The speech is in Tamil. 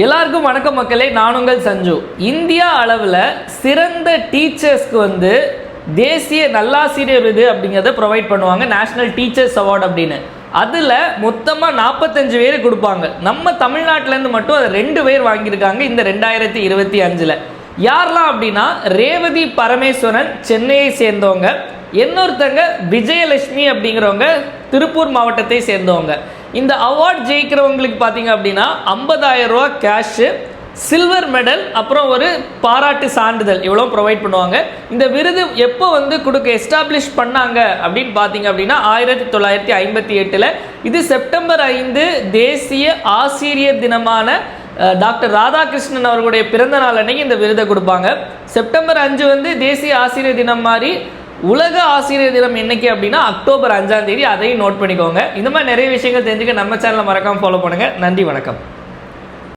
எல்லாருக்கும் வணக்கம் மக்களே, நான் உங்கள் சஞ்சு. இந்தியா அளவில் சிறந்த டீச்சர்ஸ்க்கு தேசிய நல்லாசிரியர் விருது அப்படிங்கிறத ப்ரொவைட் பண்ணுவாங்க, நேஷ்னல் டீச்சர்ஸ் அவார்டு அப்படின்னு. அதில் மொத்தமாக 45 பேர் கொடுப்பாங்க. நம்ம தமிழ்நாட்டிலேருந்து மட்டும் அது 2 பேர் வாங்கியிருக்காங்க இந்த 2025. யாரெல்லாம் அப்படின்னா, ரேவதி பரமேஸ்வரன் சென்னையை சேர்ந்தவங்க, இன்னொருத்தங்க விஜயலட்சுமி அப்படிங்கிறவங்க திருப்பூர் மாவட்டத்தை சேர்ந்தவங்க. இந்த அவார்ட் ஜெயிக்கிறவங்களுக்கு பார்த்தீங்க அப்படின்னா 50,000 ரூபா கேஷு, சில்வர் மெடல், அப்புறம் ஒரு பாராட்டு சான்றிதழ் இவ்வளோ ப்ரொவைட் பண்ணுவாங்க. இந்த விருது எப்போ கொடுக்க எஸ்டாப்ளிஷ் பண்ணாங்க அப்படின்னு பார்த்தீங்க அப்படின்னா 1958. இது செப்டம்பர் 5 தேசிய ஆசிரியர் தினமான டாக்டர் ராதாகிருஷ்ணன் அவர்களுடைய பிறந்த நாள் அன்னைக்கு இந்த விருதை கொடுப்பாங்க. செப்டம்பர் 5 தேசிய ஆசிரியர் தினம் மாதிரி உலக ஆசிரியர் தினம் என்னைக்கு அப்படின்னா அக்டோபர் 5 அதையும் நோட் பண்ணிக்கோங்க. இந்த மாதிரி நிறைய விஷயங்கள் தெரிஞ்சுக்க நம்ம சேனலை மறக்காமல் ஃபாலோ பண்ணுங்கள். நன்றி, வணக்கம்.